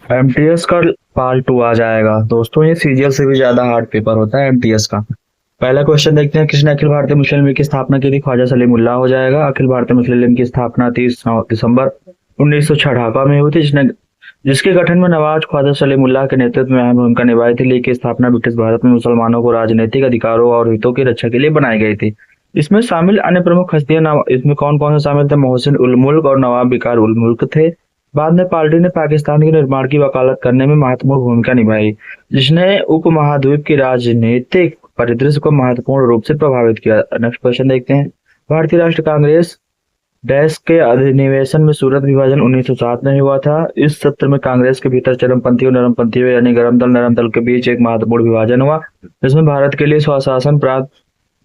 MTS का part 2 आ जाएगा दोस्तों। ये सीजीएल से भी ज्यादा हार्ड पेपर होता है एमटीएस का। पहला क्वेश्चन देखते हैं, किसने अखिल भारतीय मुस्लिम लीग की स्थापना की थी? ख्वाजा सलीमुल्लाह हो जाएगा। अखिल भारतीय मुस्लिम लीग की स्थापना 30 दिसंबर 1906 ढाका में हुई थी, जिसके गठन में नवाज ख्वाजा सलीमुल्लाह के नेतृत्व में अहम भूमिका निभाई थी। लीग की स्थापना ब्रिटिश भारत में मुसलमानों को राजनीतिक अधिकारों और हितों की रक्षा के लिए बनाई गई थी। इसमें शामिल अन्य प्रमुख हस्तियां इसमें कौन कौन से शामिल थे? मोहसिन उल मुल्क और नवाब विकार उल मुल्क थे। बाद में पार्टी ने पाकिस्तान के निर्माण की वकालत करने में महत्वपूर्ण भूमिका निभाई, जिसने उपमहाद्वीप की राजनीतिक परिदृश्य को महत्वपूर्ण रूप से प्रभावित किया। नेक्स्ट क्वेश्चन देखते हैं, भारतीय राष्ट्रीय कांग्रेस डैश के अधिनिवेशन में सूरत विभाजन 1907 में हुआ था। इस सत्र में कांग्रेस के भीतर चरमपंथियों नरमपंथियों यानी गरम दल नरम दल के बीच एक महत्वपूर्ण विभाजन हुआ, जिसमें भारत के लिए स्वशासन प्राप्त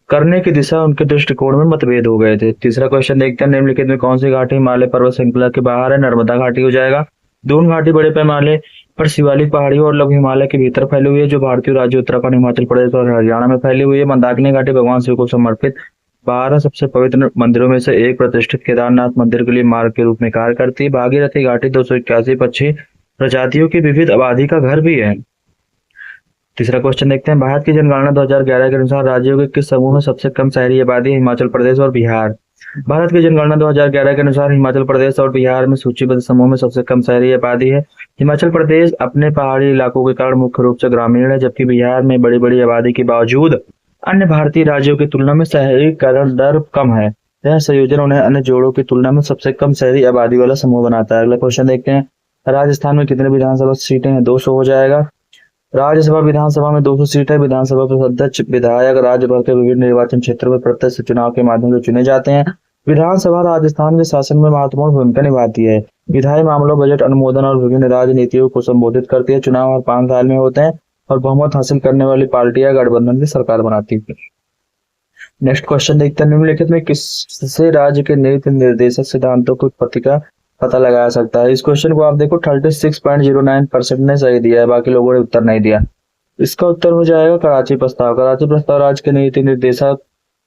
करने की दिशा उनके दृष्टिकोण में मतभेद हो गए थे। तीसरा क्वेश्चन देखते हैं, निम्नलिखित में कौन सी घाटी हिमालय पर्वत श्रृंखला के बाहर है? नर्मदा घाटी हो जाएगा। दून घाटी बड़े पैमाने पर शिवालिक पहाड़ियों और लघु हिमालय के भीतर फैली हुई है, जो भारतीय राज्य उत्तराखंड, हिमाचल प्रदेश और हरियाणा में फैली हुई है। मंदाकिनी घाटी भगवान शिव को समर्पित 12 सबसे पवित्र मंदिरों में से एक प्रतिष्ठित केदारनाथ मंदिर के लिए मार्ग के रूप में कार्य करती है। भागीरथी घाटी 281 पक्षी प्रजातियों की विविध आबादी का घर भी है। तीसरा क्वेश्चन देखते हैं, भारत की जनगणना 2011 के अनुसार राज्यों के किस समूह में सबसे कम शहरी आबादी है? हिमाचल प्रदेश और बिहार। भारत की जनगणना 2011 के अनुसार हिमाचल प्रदेश और बिहार में सूचीबद्ध समूह में सबसे कम शहरी आबादी है। हिमाचल प्रदेश अपने पहाड़ी इलाकों के कारण मुख्य रूप से ग्रामीण है, जबकि बिहार में बड़ी बड़ी आबादी के बावजूद अन्य भारतीय राज्यों की तुलना में शहरीकरण दर कम है। यह संयोजन उन्हें अन्य जोड़ों की तुलना में सबसे कम शहरी आबादी वाला समूह बनाता है। अगला क्वेश्चन देखते हैं, राजस्थान में कितने विधानसभा सीटें हैं? 200 हो जाएगा। राज्यसभा विधानसभा में 200 सीट है। विधानसभा के अध्यक्ष विधायक राज्य भर के विभिन्न निर्वाचन क्षेत्रों में प्रत्यक्ष चुनाव के माध्यम से चुने जाते हैं। विधानसभा राजस्थान के शासन में महत्वपूर्ण भूमिका निभाती है। विधायी मामलों, बजट अनुमोदन और विभिन्न राजनीतियों को संबोधित करती है। चुनाव हर 5 साल में होते हैं और बहुमत हासिल करने वाली पार्टी या गठबंधन की सरकार बनाती है। नेक्स्ट क्वेश्चन देखते हैं, निम्नलिखित में किससे राज्य के नीति निर्देशक सिद्धांतों की उत्पत्ति का पता लगाया सकता है? इस क्वेश्चन को आप देखो 36.09% ने सही दिया है, बाकी लोगों ने उत्तर नहीं दिया। इसका उत्तर हो जाएगा कराची प्रस्ताव। कराची प्रस्ताव राज्य के नीति निर्देशक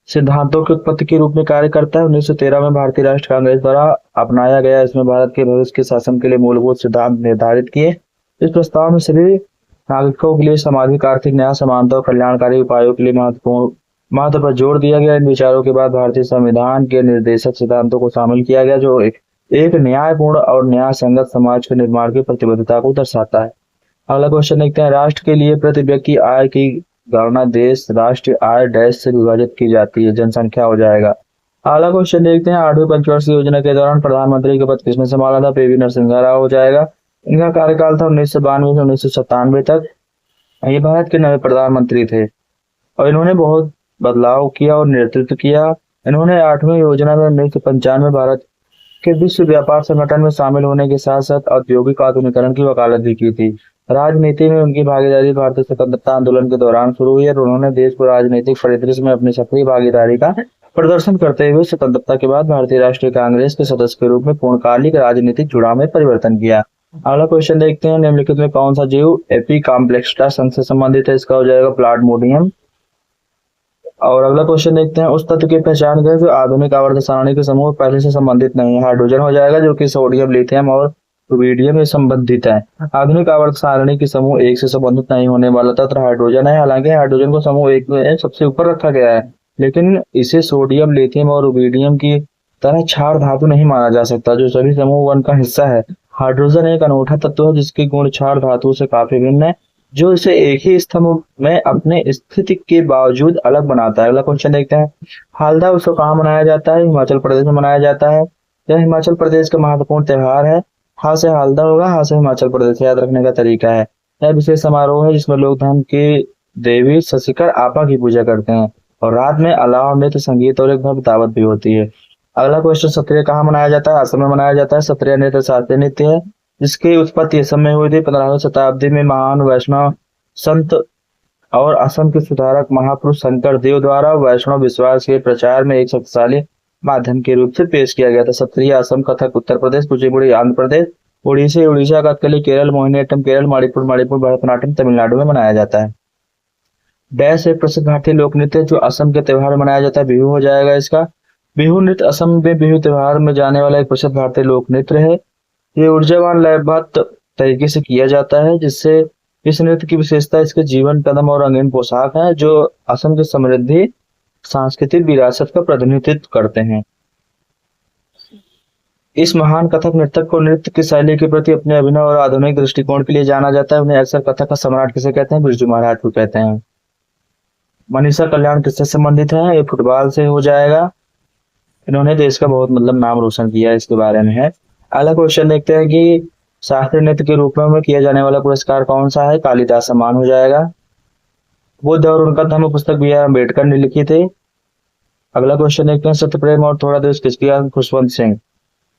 सिद्धांतों की उत्पत्ति के रूप में कार्य करता है। 1913 में भारतीय राष्ट्रीय कांग्रेस द्वारा अपनाया गया। इसमें भारत के भविष्य के शासन के लिए मूलभूत सिद्धांत निर्धारित किए। इस प्रस्ताव में सभी नागरिकों के लिए सामाजिक, आर्थिक न्याय, समानता और कल्याणकारी उपायों के लिए महत्व पर जोर दिया गया। इन विचारों के बाद भारतीय संविधान के निर्देशक सिद्धांतों को शामिल किया गया, जो एक न्यायपूर्ण और न्याय संगत समाज के निर्माण की प्रतिबद्धता को दर्शाता है। अगला क्वेश्चन देखते हैं, राष्ट्र के लिए प्रति व्यक्ति आय की गणना देश राष्ट्रीय आय डैश से विभाजित की जाती है? जनसंख्या हो जाएगा। अगला क्वेश्चन देखते हैं, 8वीं पंचवर्षीय योजना के दौरान प्रधानमंत्री का पद किसने संभाला था? पीवी नरसिम्हा राव हो जाएगा। इनका कार्यकाल था 1992 से 1997 तक। ये भारत के नए प्रधानमंत्री थे और इन्होंने बहुत बदलाव किया और नेतृत्व किया। इन्होंने 8वीं योजना में 1995 भारत के विश्व व्यापार संगठन में शामिल होने के साथ साथ औद्योगिक आधुनिकीकरण की वकालत भी की थी। राजनीति में उनकी भागीदारी भारतीय स्वतंत्रता आंदोलन के दौरान शुरू हुई और उन्होंने देश को राजनीतिक परिदृश्य में अपनी सक्रिय भागीदारी का प्रदर्शन करते हुए स्वतंत्रता के बाद भारतीय राष्ट्रीय कांग्रेस के सदस्य के रूप में पूर्णकालिक राजनीतिक जुड़ाव में परिवर्तन किया। अगला क्वेश्चन देखते हैं, निम्नलिखित में कौन सा जीव एपी कॉम्प्लेक्सटा संघ से संबंधित है? इसका हो जाएगा प्लाज्मोडियम। और अगला क्वेश्चन देखते हैं, उस तत्व की पहचान करें जो आधुनिक आवर्त सारणी के समूह पहले से संबंधित नहीं है? हाइड्रोजन हो जाएगा, जो कि सोडियम, लिथियम और रुबिडियम में संबंधित है। आधुनिक आवर्त सारणी के समूह 1 से संबंधित नहीं होने वाला तत्व हाइड्रोजन है। हालांकि हाइड्रोजन को समूह 1 में सबसे ऊपर रखा गया है, लेकिन इसे सोडियम, लिथियम और रुबिडियम की तरह क्षार धातु नहीं माना जा सकता, जो सभी समूह 1 का हिस्सा है। हाइड्रोजन एक अनूठा तत्व है जिसके गुण क्षार धातु से काफी भिन्न है, जो इसे एक ही स्तंभ में अपने स्थिति के बावजूद अलग बनाता है। अगला क्वेश्चन देखते हैं, हल्दा उत्सव कहाँ मनाया जाता है? हिमाचल प्रदेश में मनाया जाता है। यह हिमाचल प्रदेश का महत्वपूर्ण त्योहार है। हाँ से हल्दा होगा, हाँ से हिमाचल प्रदेश, याद रखने का तरीका है। यह विशेष समारोह है जिसमें लोग धन की देवी शशिकर आपा की पूजा करते हैं और रात में अलाव, नृत्य, संगीत और एक भव्य दावत भी होती है। अगला क्वेश्चन, सत्रिय कहाँ मनाया जाता है? असम में मनाया जाता है। सत्रिय नृत्य शास्त्रीय नृत्य है जिसकी उत्पत्ति असम में हुई थी। 15वीं शताब्दी में महान वैष्णव संत और असम के सुधारक महापुरुष शंकर देव द्वारा वैष्णव विश्वास के प्रचार में एक शक्तिशाली माध्यम के रूप से पेश किया गया था। सत्रिय असम, कथक उत्तर प्रदेश, कुचिपुड़ी आंध्र प्रदेश, ओडिसी उड़ीसा, कथकली केरल, मोहिनीअट्टम केरल, मणिपुर भरतनाट्यम तमिलनाडु में मनाया जाता है। डैश एक प्रसिद्ध भारतीय लोक नृत्य जो असम के त्योहार में मनाया जाता है। बिहू हो जाएगा इसका। बिहू नृत्य असम में बिहू त्योहार में जाने वाला एक प्रसिद्ध भारतीय लोक नृत्य है। ये ऊर्जावान, लयबद्ध तरीके से किया जाता है, जिससे इस नृत्य की विशेषता इसके जीवन कदम और रंगीन पोशाक है जो असम की समृद्धि सांस्कृतिक विरासत का प्रतिनिधित्व करते हैं। इस महान कथक नर्तक को नृत्य की शैली के प्रति अपने अभिनव और आधुनिक दृष्टिकोण के लिए जाना जाता है। उन्हें अक्सर कथक का सम्राट किसे कहते हैं? बिरजू महाराज को कहते हैं। मनीषा कल्याण किससे संबंधित है? ये फुटबॉल से हो जाएगा। इन्होंने देश का बहुत नाम रोशन किया है, इसके बारे में है। अगला क्वेश्चन देखते हैं कि शास्त्रीय नृत्य के रूप में किया जाने वाला पुरस्कार कौन सा है? कालिदास सम्मान हो जाएगा। बुद्ध और उनका धर्म पुस्तक बी आर अम्बेडकर ने लिखी थी। अगला क्वेश्चन देखते हैं, सत्य प्रेम और थोड़ा देश किसकी? खुशवंत सिंह।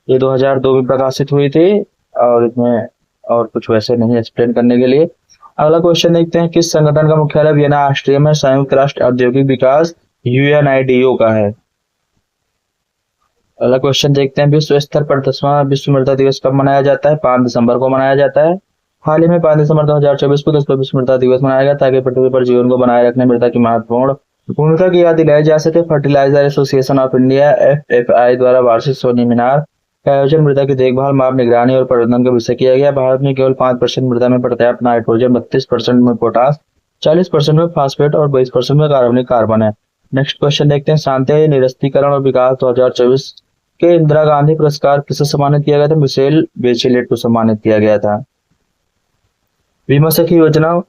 ये 2002 में प्रकाशित हुई थी और इसमें और कुछ वैसे नहीं एक्सप्लेन करने के लिए। अगला क्वेश्चन देखते हैं, किस संगठन का मुख्यालय वियना ऑस्ट्रिया में संयुक्त राष्ट्र औद्योगिक विकास UNIDO का है? अगला क्वेश्चन देखते हैं, विश्व स्तर पर 10वां विश्व मृदा दिवस कब मनाया जाता है? 5 दिसंबर को मनाया जाता है। हाल ही में 5 दिसंबर 2024 को 10वां विश्व मृदा दिवस मनाया गया ताकि पृथ्वी पर जीवन को बनाए रखने मृदा की महत्वपूर्ण भूमिका की याद दिलाई जा सके। Fertiliser association of India FFI द्वारा वार्षिक सेमिनार का आयोजन मृदा की देखभाल, माप, निगरानी और प्रबंधन का विषय किया गया। भारत में केवल 5% मृदा में पर्याप्त नाइट्रोजन, 32% में पोटास, 40% में फास्फेट और 22% में कार्बनिक कार्बन है। नेक्स्ट क्वेश्चन देखते हैं, शांति, निरस्त्रीकरण और विकास 2024 के इंदिरा गांधी पुरस्कार किसे सम्मानित किया गया था? मिशेल बेचेलेट को सम्मानित किया गया था। बीमा सखी योजना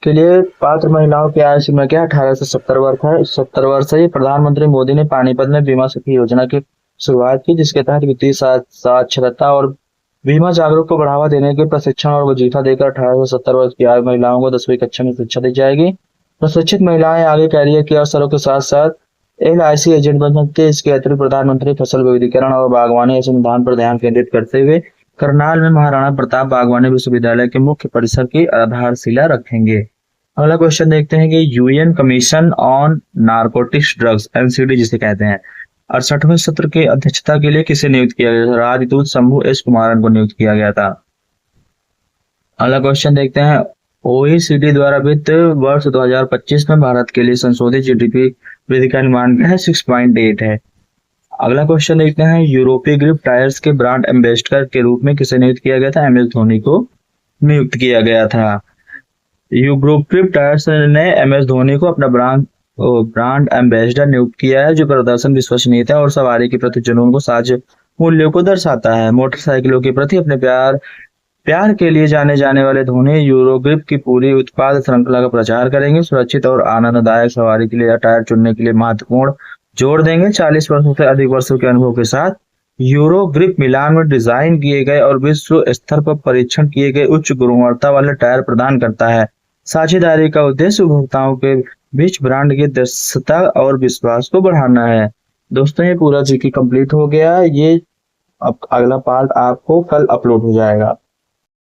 के लिए पात्र महिलाओं की आयु सीमा क्या? 18 से 70 वर्ष है। 70 वर्ष है। प्रधानमंत्री मोदी ने पानीपत में बीमा सखी योजना की शुरुआत की, जिसके तहत वित्तीय साक्षरता और बीमा जागरूक को बढ़ावा देने के प्रशिक्षण और वजीफा देकर 18 से 70 वर्ष की आयु महिलाओं को 10वीं कक्षा में शिक्षा दी जाएगी। प्रशिक्षित महिलाएं आगे कैरियर के अवसरों के साथ साथ LIC एजेंट बन सकते हैं। इसके अतिरिक्त प्रधानमंत्री फसल विविधीकरण और बागवानी अनुसंधान पर ध्यान केंद्रित करते हुए करनाल में महाराणा प्रताप बागवानी विश्वविद्यालय के मुख्य परिसर की आधारशिला रखेंगे। अगला क्वेश्चन देखते हैं कि UN commission on narcotics drugs NCD जिसे कहते हैं 68वें सत्र के अध्यक्षता के लिए किसे नियुक्त किया गया? राजदूत शंभू S कुमारन को नियुक्त किया गया था। अगला क्वेश्चन देखते हैं, OECD द्वारा वित्त वर्ष 2025 में भारत के लिए संशोधित GDP वृद्धि का अनुमान है 6.8 है। अगला क्वेश्चन देखते हैं, यूरोपीय ग्रिप टायर्स के ब्रांड एम्बेसडर के रूप में किसे नियुक्त किया गया था? MS धोनी को नियुक्त किया गया था। यूरोपीय टायर्स ने MS धोनी को अपना ब्रांड एम्बेसडर नियुक्त किया है, जो प्रदर्शन, विश्वसनीयता और सवारी के प्रति जुनून को साझे मूल्यों को दर्शाता है। मोटरसाइकिलों के प्रति अपने प्यार के लिए जाने जाने वाले धोनी यूरोग्रिप की पूरी उत्पाद श्रृंखला का प्रचार करेंगे। सुरक्षित और आनंददायक सवारी के लिए टायर चुनने के लिए महत्वपूर्ण जोर देंगे। 40 वर्षों से अधिक वर्षों के अनुभव के साथ यूरोग्रिप मिलान में डिजाइन किए गए और विश्व स्तर पर परीक्षण किए गए उच्च गुणवत्ता वाले टायर प्रदान करता है। साझेदारी का उद्देश्य उपभोक्ताओं के बीच ब्रांड की दृश्यता और विश्वास को बढ़ाना है। दोस्तों, ये पूरा जीके कंप्लीट हो गया। ये अब अगला पार्ट आपको कल अपलोड हो जाएगा।